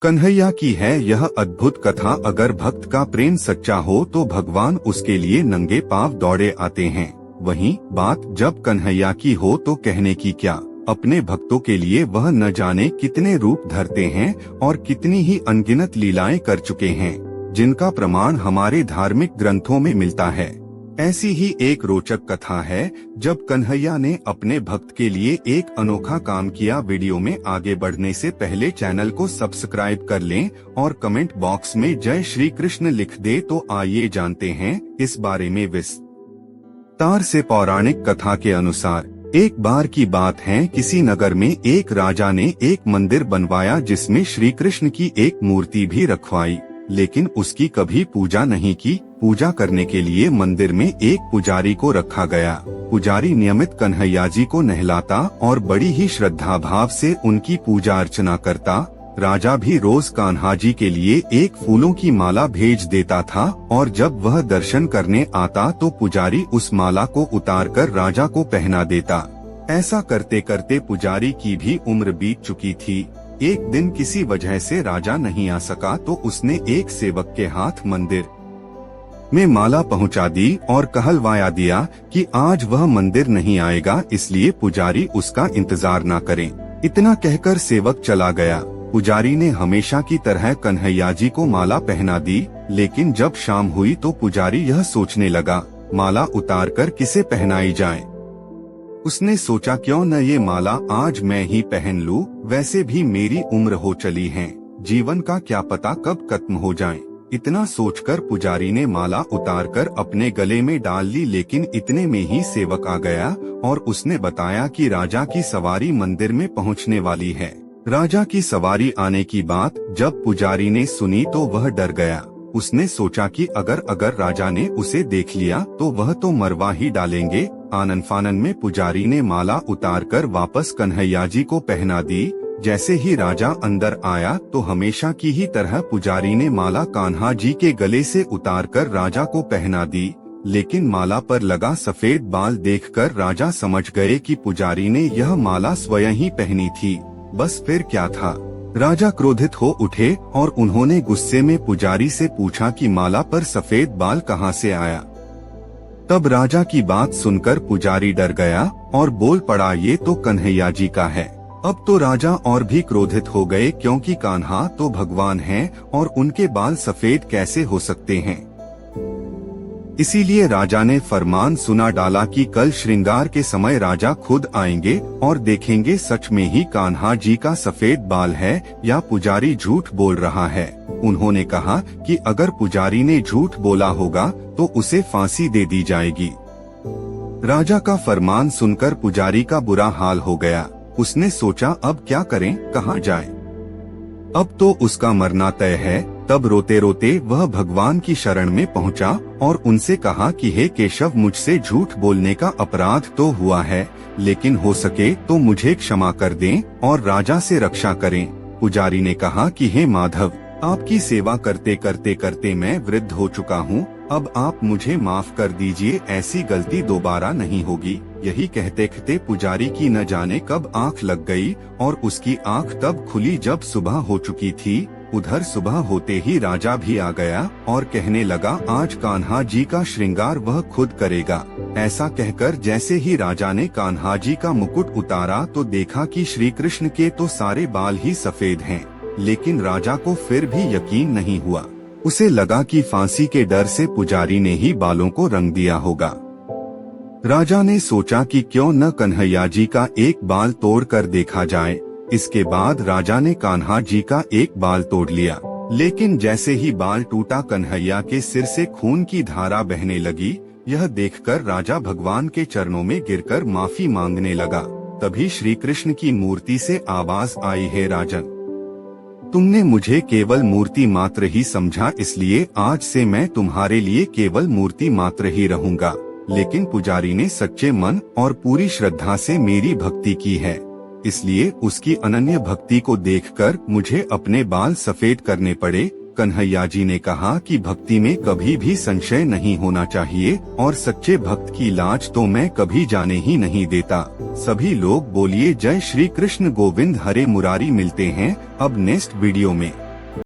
कन्हैया की है यह अद्भुत कथा। अगर भक्त का प्रेम सच्चा हो तो भगवान उसके लिए नंगे पांव दौड़े आते हैं। वहीं बात जब कन्हैया की हो तो कहने की क्या। अपने भक्तों के लिए वह न जाने कितने रूप धरते हैं और कितनी ही अनगिनत लीलाएं कर चुके हैं, जिनका प्रमाण हमारे धार्मिक ग्रंथों में मिलता है। ऐसी ही एक रोचक कथा है जब कन्हैया ने अपने भक्त के लिए एक अनोखा काम किया। वीडियो में आगे बढ़ने से पहले चैनल को सब्सक्राइब कर लें और कमेंट बॉक्स में जय श्री कृष्ण लिख दे। तो आइए जानते हैं इस बारे में विस्तार से। पौराणिक कथा के अनुसार एक बार की बात है, किसी नगर में एक राजा ने एक मंदिर बनवाया जिसमें श्री कृष्ण की एक मूर्ति भी रखवाई, लेकिन उसकी कभी पूजा नहीं की। पूजा करने के लिए मंदिर में एक पुजारी को रखा गया। पुजारी नियमित कन्हैया जी को नहलाता और बड़ी ही श्रद्धा भाव से उनकी पूजा अर्चना करता। राजा भी रोज कान्हा जी के लिए एक फूलों की माला भेज देता था और जब वह दर्शन करने आता तो पुजारी उस माला को उतारकर राजा को पहना देता। ऐसा करते करते पुजारी की भी उम्र बीत चुकी थी। एक दिन किसी वजह से राजा नहीं आ सका तो उसने एक सेवक के हाथ मंदिर में माला पहुंचा दी और कहलवाया दिया कि आज वह मंदिर नहीं आएगा, इसलिए पुजारी उसका इंतजार न करें। इतना कहकर सेवक चला गया। पुजारी ने हमेशा की तरह कन्हैया जी को माला पहना दी, लेकिन जब शाम हुई तो पुजारी यह सोचने लगा, माला उतारकर किसे पहनाई जाए। उसने सोचा क्यों न ये माला आज मैं ही पहन लूं, वैसे भी मेरी उम्र हो चली है, जीवन का क्या पता कब खत्म हो जाए। इतना सोचकर पुजारी ने माला उतारकर अपने गले में डाल ली, लेकिन इतने में ही सेवक आ गया और उसने बताया कि राजा की सवारी मंदिर में पहुंचने वाली है। राजा की सवारी आने की बात जब पुजारी ने सुनी तो वह डर गया। उसने सोचा कि अगर राजा ने उसे देख लिया तो वह तो मरवा ही डालेंगे। आनन फानन में पुजारी ने माला उतारकर वापस कन्हैया जी को पहना दी। जैसे ही राजा अंदर आया तो हमेशा की ही तरह पुजारी ने माला कान्हा जी के गले से उतारकर राजा को पहना दी, लेकिन माला पर लगा सफेद बाल देखकर राजा समझ गए कि पुजारी ने यह माला स्वयं ही पहनी थी। बस फिर क्या था, राजा क्रोधित हो उठे और उन्होंने गुस्से में पुजारी से पूछा कि माला पर सफेद बाल कहाँ से आया। तब राजा की बात सुनकर पुजारी डर गया और बोल पड़ा, ये तो कन्हैया जी का है। अब तो राजा और भी क्रोधित हो गए, क्योंकि कान्हा तो भगवान हैं और उनके बाल सफेद कैसे हो सकते हैं। इसीलिए राजा ने फरमान सुना डाला कि कल श्रृंगार के समय राजा खुद आएंगे और देखेंगे सच में ही कान्हा जी का सफेद बाल है या पुजारी झूठ बोल रहा है। उन्होंने कहा कि अगर पुजारी ने झूठ बोला होगा तो उसे फांसी दे दी जाएगी। राजा का फरमान सुनकर पुजारी का बुरा हाल हो गया। उसने सोचा अब क्या करें, कहाँ जाए, अब तो उसका मरना तय है। तब रोते रोते वह भगवान की शरण में पहुंचा और उनसे कहा कि हे केशव, मुझसे झूठ बोलने का अपराध तो हुआ है, लेकिन हो सके तो मुझे क्षमा कर दें और राजा से रक्षा करें। पुजारी ने कहा कि हे माधव, आपकी सेवा करते करते करते मैं वृद्ध हो चुका हूँ, अब आप मुझे माफ कर दीजिए, ऐसी गलती दोबारा नहीं होगी। यही कहते कहते पुजारी की न जाने कब आंख लग गई और उसकी आंख तब खुली जब सुबह हो चुकी थी। उधर सुबह होते ही राजा भी आ गया और कहने लगा, आज कान्हा जी का श्रृंगार वह खुद करेगा। ऐसा कहकर जैसे ही राजा ने कान्हा जी का मुकुट उतारा तो देखा कि श्री कृष्ण के तो सारे बाल ही सफेद हैं, लेकिन राजा को फिर भी यकीन नहीं हुआ। उसे लगा कि फांसी के डर से पुजारी ने ही बालों को रंग दिया होगा। राजा ने सोचा कि क्यों न कन्हैया जी का एक बाल तोड़कर देखा जाए। इसके बाद राजा ने कान्हा जी का एक बाल तोड़ लिया, लेकिन जैसे ही बाल टूटा कन्हैया के सिर से खून की धारा बहने लगी। यह देखकर राजा भगवान के चरणों में गिरकर माफी मांगने लगा। तभी श्री कृष्ण की मूर्ति से आवाज आई, हे राजन, तुमने मुझे केवल मूर्ति मात्र ही समझा, इसलिए आज से मैं तुम्हारे लिए केवल मूर्ति मात्र ही रहूंगा। लेकिन पुजारी ने सच्चे मन और पूरी श्रद्धा से मेरी भक्ति की है, इसलिए उसकी अनन्य भक्ति को देखकर मुझे अपने बाल सफेद करने पड़े। कन्हैया जी ने कहा कि भक्ति में कभी भी संशय नहीं होना चाहिए और सच्चे भक्त की लाज तो मैं कभी जाने ही नहीं देता। सभी लोग बोलिए जय श्री कृष्ण गोविंद हरे मुरारी। मिलते हैं अब नेक्स्ट वीडियो में।